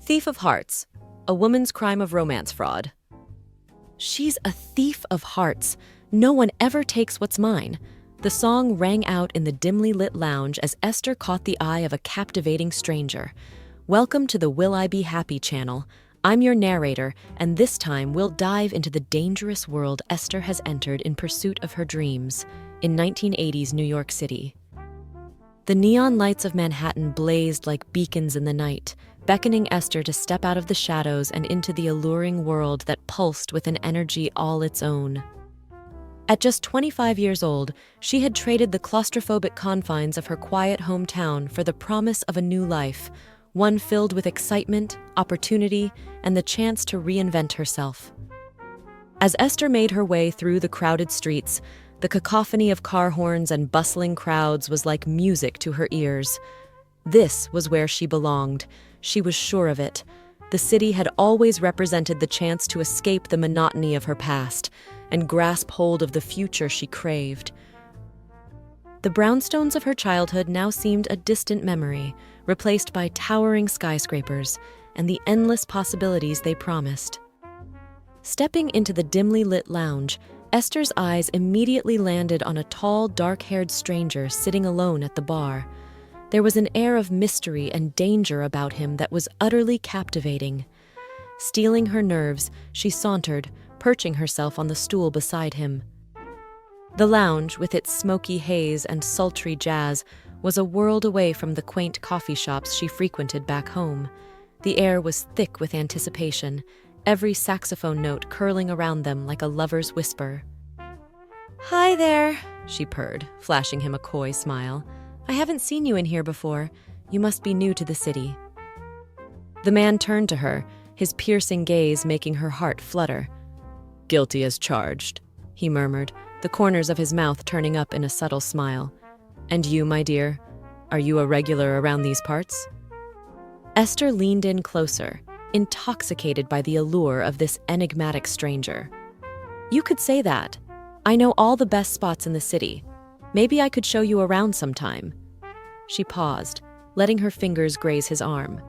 Thief of Hearts, a woman's crime of romance fraud. She's a thief of hearts. No one ever takes what's mine. The song rang out in the dimly lit lounge as Esther caught the eye of a captivating stranger. Welcome to the Will I Be Happy channel. I'm your narrator, and this time we'll dive into the dangerous world Esther has entered in pursuit of her dreams in 1980s New York City. The neon lights of Manhattan blazed like beacons in the night, beckoning Esther to step out of the shadows and into the alluring world that pulsed with an energy all its own. At just 25 years old, she had traded the claustrophobic confines of her quiet hometown for the promise of a new life, one filled with excitement, opportunity, and the chance to reinvent herself. As Esther made her way through the crowded streets, the cacophony of car horns and bustling crowds was like music to her ears. This was where she belonged. She was sure of it. The city had always represented the chance to escape the monotony of her past and grasp hold of the future she craved. The brownstones of her childhood now seemed a distant memory, replaced by towering skyscrapers and the endless possibilities they promised. Stepping into the dimly lit lounge, Esther's eyes immediately landed on a tall, dark-haired stranger sitting alone at the bar. There was an air of mystery and danger about him that was utterly captivating. Steeling her nerves, she sauntered, perching herself on the stool beside him. The lounge, with its smoky haze and sultry jazz, was a world away from the quaint coffee shops she frequented back home. The air was thick with anticipation, every saxophone note curling around them like a lover's whisper. "Hi there," she purred, flashing him a coy smile. "I haven't seen you in here before. You must be new to the city." The man turned to her, his piercing gaze making her heart flutter. "Guilty as charged," he murmured, the corners of his mouth turning up in a subtle smile. "And you, my dear, are you a regular around these parts?" Esther leaned in closer, intoxicated by the allure of this enigmatic stranger. "You could say that. I know all the best spots in the city. Maybe I could show you around sometime." She paused, letting her fingers graze his arm.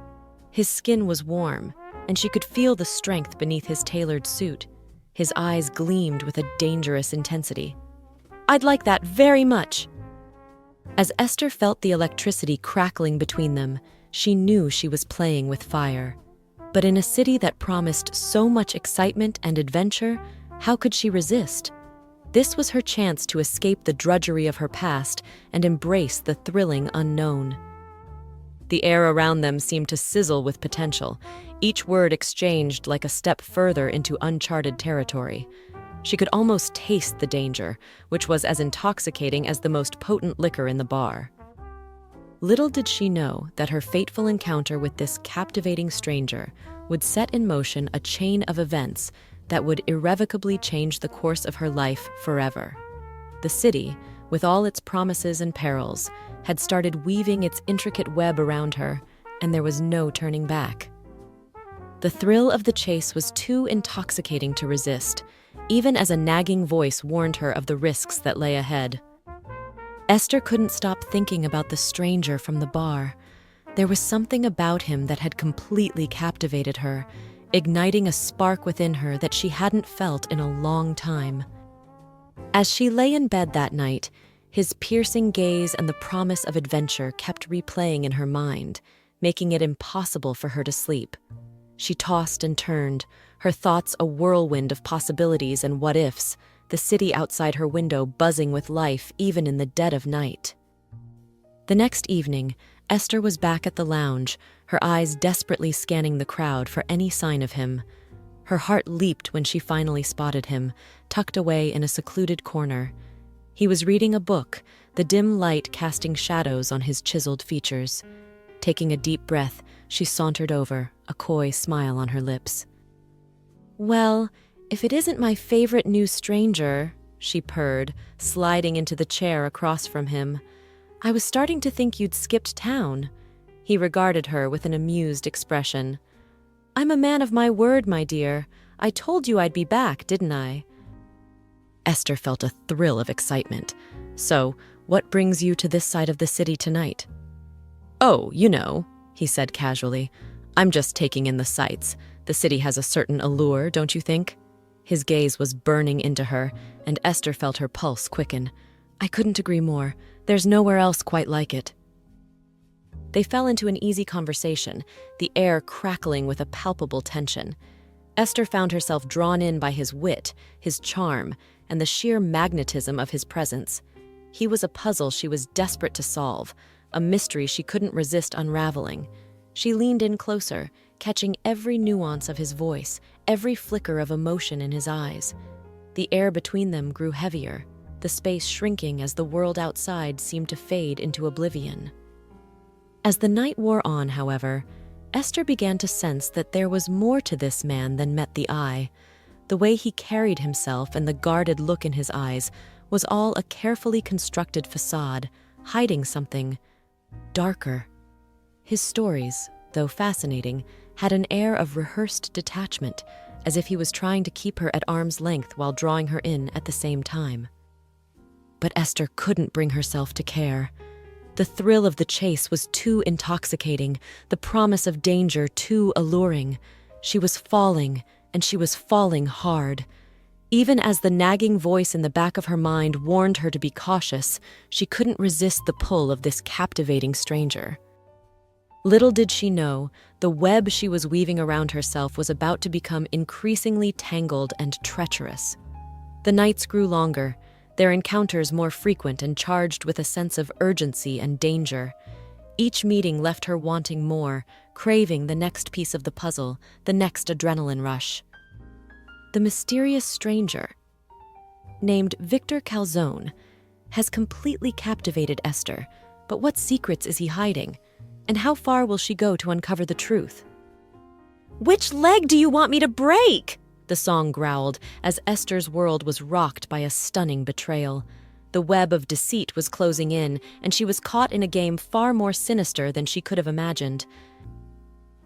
His skin was warm, and she could feel the strength beneath his tailored suit. His eyes gleamed with a dangerous intensity. "I'd like that very much." As Esther felt the electricity crackling between them, she knew she was playing with fire. But in a city that promised so much excitement and adventure, how could she resist? This was her chance to escape the drudgery of her past and embrace the thrilling unknown. The air around them seemed to sizzle with potential, each word exchanged like a step further into uncharted territory. She could almost taste the danger, which was as intoxicating as the most potent liquor in the bar. Little did she know that her fateful encounter with this captivating stranger would set in motion a chain of events that would irrevocably change the course of her life forever. The city, with all its promises and perils, had started weaving its intricate web around her, and there was no turning back. The thrill of the chase was too intoxicating to resist, even as a nagging voice warned her of the risks that lay ahead. Esther couldn't stop thinking about the stranger from the bar. There was something about him that had completely captivated her, igniting a spark within her that she hadn't felt in a long time. As she lay in bed that night, his piercing gaze and the promise of adventure kept replaying in her mind, making it impossible for her to sleep. She tossed and turned, her thoughts a whirlwind of possibilities and what-ifs, the city outside her window buzzing with life even in the dead of night. The next evening, Esther was back at the lounge, her eyes desperately scanning the crowd for any sign of him. Her heart leaped when she finally spotted him, tucked away in a secluded corner. He was reading a book, the dim light casting shadows on his chiseled features. Taking a deep breath, she sauntered over, a coy smile on her lips. "Well, if it isn't my favorite new stranger," she purred, sliding into the chair across from him. "I was starting to think you'd skipped town." He regarded her with an amused expression. "I'm a man of my word, my dear. I told you I'd be back, didn't I?" Esther felt a thrill of excitement. "So, what brings you to this side of the city tonight?" "Oh, you know," he said casually. I'm just taking in the sights. The city has a certain allure, don't you think? His gaze was burning into her, and Esther felt her pulse quicken. I couldn't agree more. There's nowhere else quite like it. They fell into an easy conversation, the air crackling with a palpable tension. Esther found herself drawn in by his wit, his charm, and the sheer magnetism of his presence. He was a puzzle she was desperate to solve, a mystery she couldn't resist unraveling. She leaned in closer, catching every nuance of his voice, every flicker of emotion in his eyes. The air between them grew heavier, the space shrinking as the world outside seemed to fade into oblivion. As the night wore on, however, Esther began to sense that there was more to this man than met the eye. The way he carried himself and the guarded look in his eyes was all a carefully constructed facade, hiding something darker. His stories, though fascinating, had an air of rehearsed detachment, as if he was trying to keep her at arm's length while drawing her in at the same time. But Esther couldn't bring herself to care. The thrill of the chase was too intoxicating, the promise of danger too alluring. She was falling, and she was falling hard. Even as the nagging voice in the back of her mind warned her to be cautious, she couldn't resist the pull of this captivating stranger. Little did she know, the web she was weaving around herself was about to become increasingly tangled and treacherous. The nights grew longer, their encounters more frequent and charged with a sense of urgency and danger. Each meeting left her wanting more, craving the next piece of the puzzle, the next adrenaline rush. The mysterious stranger, named Victor Calzone, has completely captivated Esther, but what secrets is he hiding? And how far will she go to uncover the truth? "Which leg do you want me to break?" the song growled, as Esther's world was rocked by a stunning betrayal. The web of deceit was closing in, and she was caught in a game far more sinister than she could have imagined.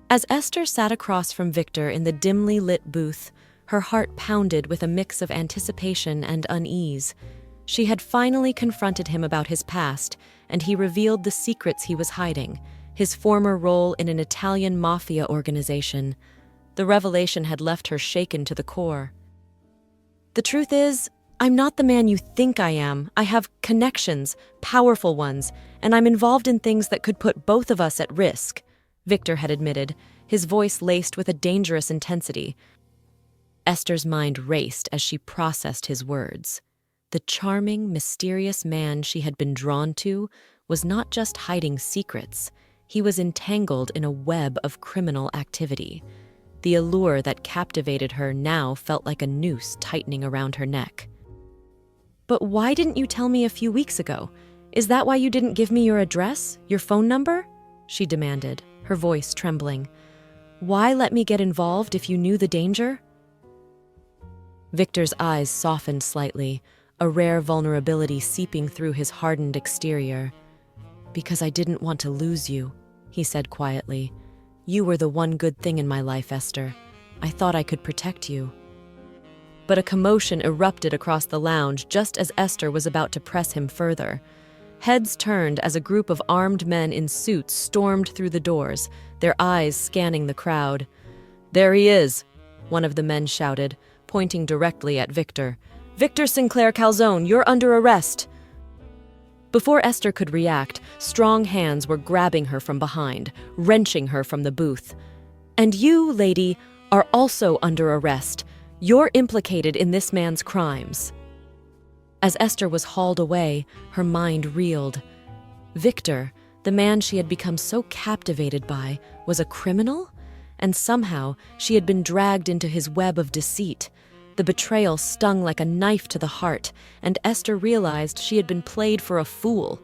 As Esther sat across from Victor in the dimly lit booth, her heart pounded with a mix of anticipation and unease. She had finally confronted him about his past, and he revealed the secrets he was hiding, his former role in an Italian mafia organization. The revelation had left her shaken to the core. "The truth is, I'm not the man you think I am. I have connections, powerful ones, and I'm involved in things that could put both of us at risk," Victor had admitted, his voice laced with a dangerous intensity. Esther's mind raced as she processed his words. The charming, mysterious man she had been drawn to was not just hiding secrets. He was entangled in a web of criminal activity. The allure that captivated her now felt like a noose tightening around her neck. "But why didn't you tell me a few weeks ago? Is that why you didn't give me your address, your phone number?" she demanded, her voice trembling. "Why let me get involved if you knew the danger?" Victor's eyes softened slightly, a rare vulnerability seeping through his hardened exterior. "Because I didn't want to lose you," he said quietly. "You were the one good thing in my life, Esther. I thought I could protect you." But a commotion erupted across the lounge just as Esther was about to press him further. Heads turned as a group of armed men in suits stormed through the doors, their eyes scanning the crowd. "There he is," one of the men shouted, pointing directly at Victor. "Victor Sinclair Calzone, you're under arrest." Before Esther could react, strong hands were grabbing her from behind, wrenching her from the booth. "And you, lady, are also under arrest. You're implicated in this man's crimes." As Esther was hauled away, her mind reeled. Victor, the man she had become so captivated by, was a criminal? And somehow she had been dragged into his web of deceit. The betrayal stung like a knife to the heart, and Esther realized she had been played for a fool.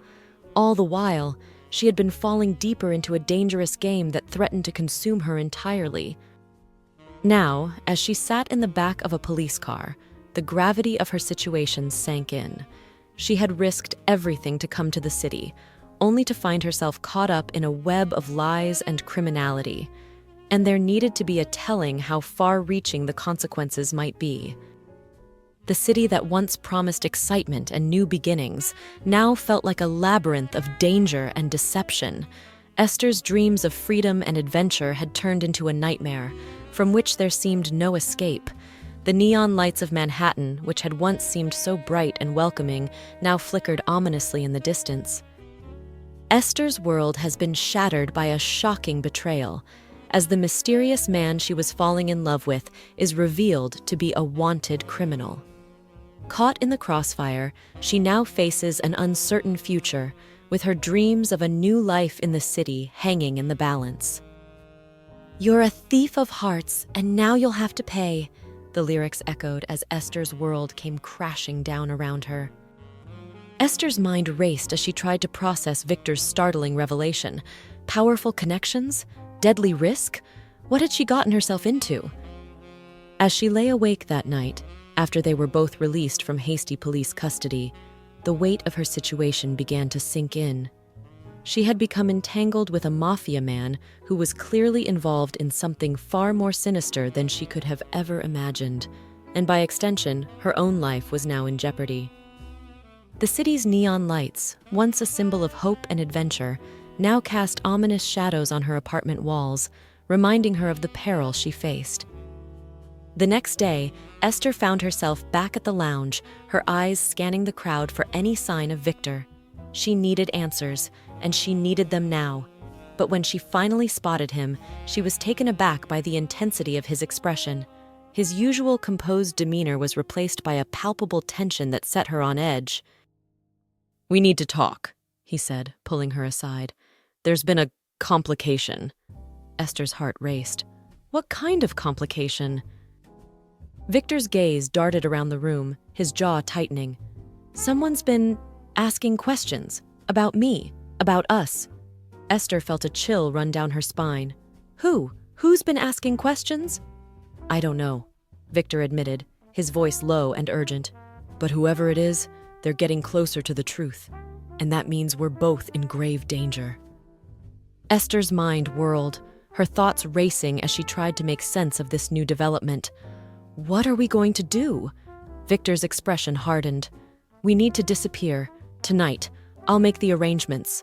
All the while, she had been falling deeper into a dangerous game that threatened to consume her entirely. Now, as she sat in the back of a police car, the gravity of her situation sank in. She had risked everything to come to the city, only to find herself caught up in a web of lies and criminality. And there needed to be a telling how far-reaching the consequences might be. The city that once promised excitement and new beginnings now felt like a labyrinth of danger and deception. Esther's dreams of freedom and adventure had turned into a nightmare, from which there seemed no escape. The neon lights of Manhattan, which had once seemed so bright and welcoming, now flickered ominously in the distance. Esther's world has been shattered by a shocking betrayal, as the mysterious man she was falling in love with is revealed to be a wanted criminal. Caught in the crossfire, she now faces an uncertain future, with her dreams of a new life in the city hanging in the balance. "You're a thief of hearts, and now you'll have to pay," the lyrics echoed as Esther's world came crashing down around her. Esther's mind raced as she tried to process Victor's startling revelation. Powerful connections? Deadly risk? What had she gotten herself into? As she lay awake that night, after they were both released from hasty police custody, the weight of her situation began to sink in. She had become entangled with a mafia man who was clearly involved in something far more sinister than she could have ever imagined, and by extension, her own life was now in jeopardy. The city's neon lights, once a symbol of hope and adventure, now cast ominous shadows on her apartment walls, reminding her of the peril she faced. The next day, Esther found herself back at the lounge, her eyes scanning the crowd for any sign of Victor. She needed answers, and she needed them now. But when she finally spotted him, she was taken aback by the intensity of his expression. His usual composed demeanor was replaced by a palpable tension that set her on edge. "We need to talk," he said, pulling her aside. "There's been a complication." Esther's heart raced. What kind of complication? Victor's gaze darted around the room, his jaw tightening. "Someone's been asking questions. About me. About us." Esther felt a chill run down her spine. "Who? Who's been asking questions?" "I don't know," Victor admitted, his voice low and urgent. "But whoever it is, they're getting closer to the truth. And that means we're both in grave danger." Esther's mind whirled, her thoughts racing as she tried to make sense of this new development. "What are we going to do?" Victor's expression hardened. "We need to disappear. Tonight. I'll make the arrangements."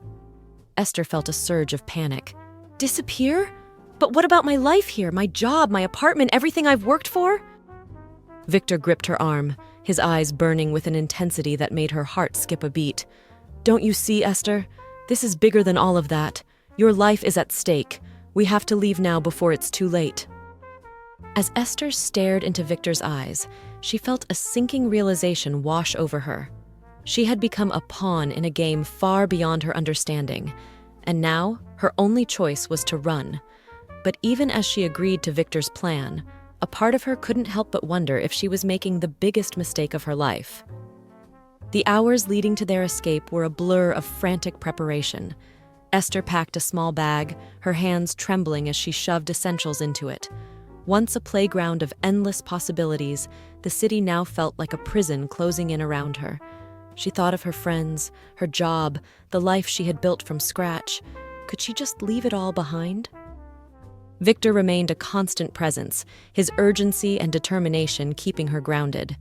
Esther felt a surge of panic. "Disappear? But what about my life here, my job, my apartment, everything I've worked for?" Victor gripped her arm, his eyes burning with an intensity that made her heart skip a beat. "Don't you see, Esther? This is bigger than all of that. Your life is at stake. We have to leave now before it's too late." As Esther stared into Victor's eyes, she felt a sinking realization wash over her. She had become a pawn in a game far beyond her understanding, and now her only choice was to run. But even as she agreed to Victor's plan, a part of her couldn't help but wonder if she was making the biggest mistake of her life. The hours leading to their escape were a blur of frantic preparation. Esther packed a small bag, her hands trembling as she shoved essentials into it. Once a playground of endless possibilities, the city now felt like a prison closing in around her. She thought of her friends, her job, the life she had built from scratch. Could she just leave it all behind? Victor remained a constant presence, his urgency and determination keeping her grounded.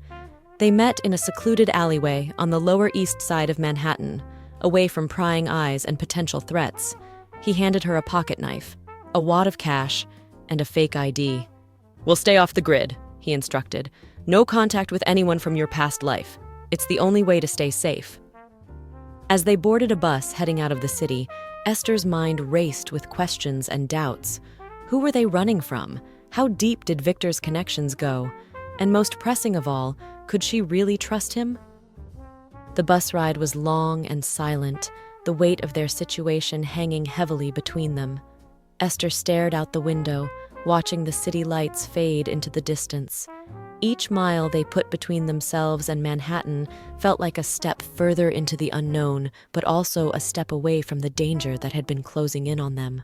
They met in a secluded alleyway on the Lower East Side of Manhattan, away from prying eyes and potential threats. He handed her a pocket knife, a wad of cash, and a fake ID. "We'll stay off the grid," he instructed. "No contact with anyone from your past life. It's the only way to stay safe." As they boarded a bus heading out of the city, Esther's mind raced with questions and doubts. Who were they running from? How deep did Victor's connections go? And most pressing of all, could she really trust him? The bus ride was long and silent, the weight of their situation hanging heavily between them. Esther stared out the window, watching the city lights fade into the distance. Each mile they put between themselves and Manhattan felt like a step further into the unknown, but also a step away from the danger that had been closing in on them.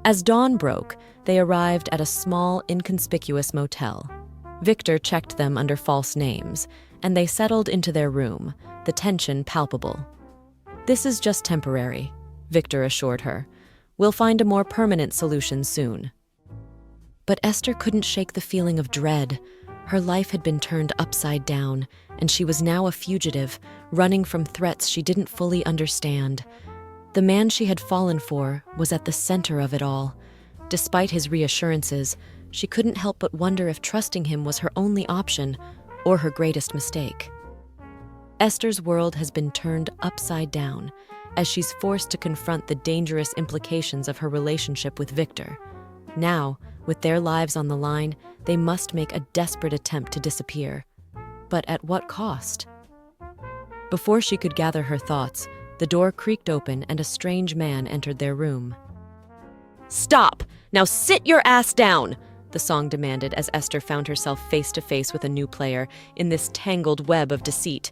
As dawn broke, they arrived at a small, inconspicuous motel. Victor checked them under false names, and they settled into their room, the tension palpable. "This is just temporary," Victor assured her. "We'll find a more permanent solution soon." But Esther couldn't shake the feeling of dread. Her life had been turned upside down, and she was now a fugitive, running from threats she didn't fully understand. The man she had fallen for was at the center of it all. Despite his reassurances, she couldn't help but wonder if trusting him was her only option or her greatest mistake. Esther's world has been turned upside down as she's forced to confront the dangerous implications of her relationship with Victor. Now, with their lives on the line, they must make a desperate attempt to disappear. But at what cost? Before she could gather her thoughts, the door creaked open and a strange man entered their room. "Stop! Now sit your ass down!" the song demanded as Esther found herself face to face with a new player in this tangled web of deceit.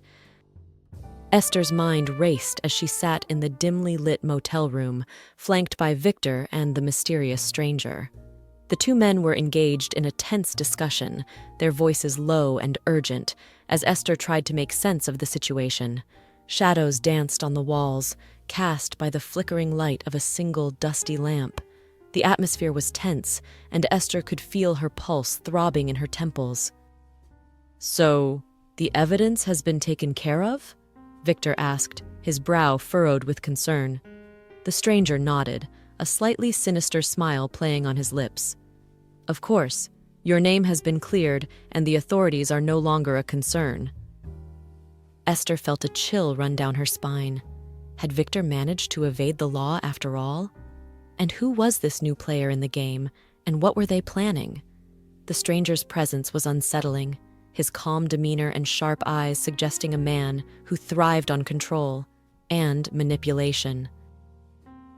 Esther's mind raced as she sat in the dimly lit motel room, flanked by Victor and the mysterious stranger. The two men were engaged in a tense discussion, their voices low and urgent, as Esther tried to make sense of the situation. Shadows danced on the walls, cast by the flickering light of a single dusty lamp. The atmosphere was tense, and Esther could feel her pulse throbbing in her temples. "So, the evidence has been taken care of?" Victor asked, his brow furrowed with concern. The stranger nodded, a slightly sinister smile playing on his lips. "Of course, your name has been cleared and the authorities are no longer a concern." Esther felt a chill run down her spine. Had Victor managed to evade the law after all? And who was this new player in the game, and what were they planning? The stranger's presence was unsettling, his calm demeanor and sharp eyes suggesting a man who thrived on control and manipulation.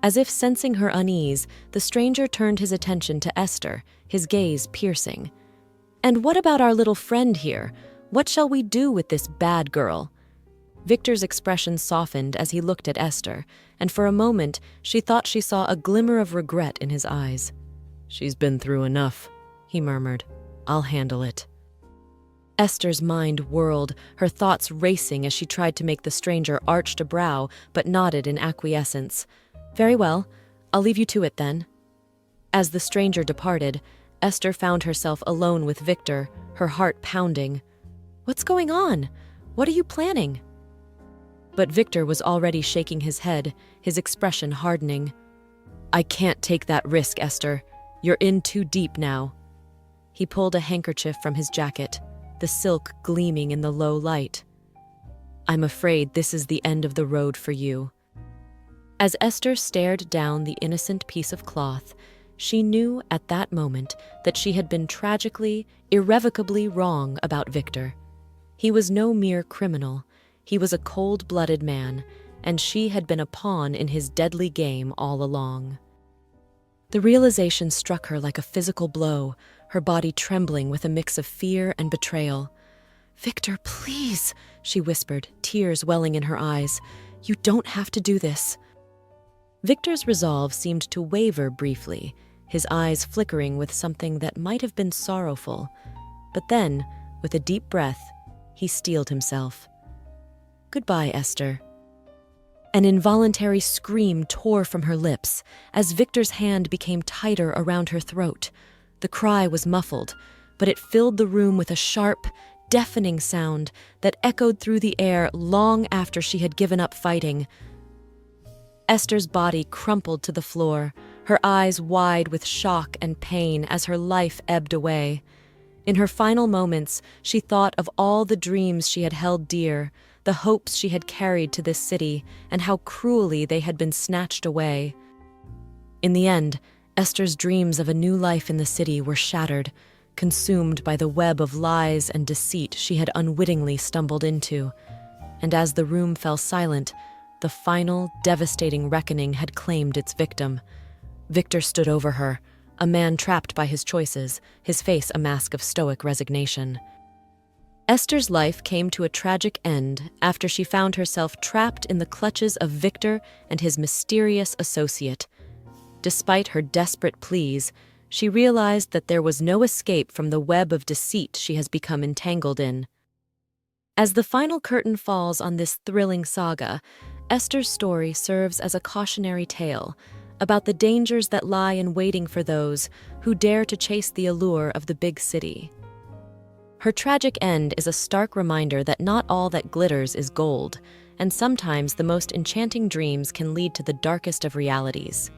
As if sensing her unease, the stranger turned his attention to Esther, his gaze piercing. "And what about our little friend here? What shall we do with this bad girl?" Victor's expression softened as he looked at Esther, and for a moment she thought she saw a glimmer of regret in his eyes. "She's been through enough," he murmured. "I'll handle it." Esther's mind whirled, her thoughts racing as she tried to make the stranger arched a brow but nodded in acquiescence. "Very well, I'll leave you to it then." As the stranger departed, Esther found herself alone with Victor, her heart pounding. "What's going on? What are you planning?" But Victor was already shaking his head, his expression hardening. "I can't take that risk, Esther. You're in too deep now." He pulled a handkerchief from his jacket, the silk gleaming in the low light. "I'm afraid this is the end of the road for you." As Esther stared down the innocent piece of cloth, she knew at that moment that she had been tragically, irrevocably wrong about Victor. He was no mere criminal. He was a cold-blooded man, and she had been a pawn in his deadly game all along. The realization struck her like a physical blow, her body trembling with a mix of fear and betrayal. "Victor, please," she whispered, tears welling in her eyes. "You don't have to do this." Victor's resolve seemed to waver briefly, his eyes flickering with something that might have been sorrowful. But then, with a deep breath, he steeled himself. "Goodbye, Esther." An involuntary scream tore from her lips as Victor's hand became tighter around her throat. The cry was muffled, but it filled the room with a sharp, deafening sound that echoed through the air long after she had given up fighting. Esther's body crumpled to the floor, her eyes wide with shock and pain as her life ebbed away. In her final moments, she thought of all the dreams she had held dear, the hopes she had carried to this city, and how cruelly they had been snatched away. In the end, Esther's dreams of a new life in the city were shattered, consumed by the web of lies and deceit she had unwittingly stumbled into. And as the room fell silent, the final, devastating reckoning had claimed its victim. Victor stood over her, a man trapped by his choices, his face a mask of stoic resignation. Esther's life came to a tragic end after she found herself trapped in the clutches of Victor and his mysterious associate. Despite her desperate pleas, she realized that there was no escape from the web of deceit she has become entangled in. As the final curtain falls on this thrilling saga, Esther's story serves as a cautionary tale about the dangers that lie in waiting for those who dare to chase the allure of the big city. Her tragic end is a stark reminder that not all that glitters is gold, and sometimes the most enchanting dreams can lead to the darkest of realities.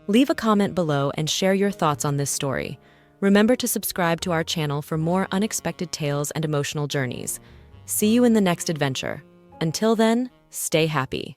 Leave a comment below and share your thoughts on this story. Remember to subscribe to our channel for more unexpected tales and emotional journeys. See you in the next adventure. Until then, stay happy.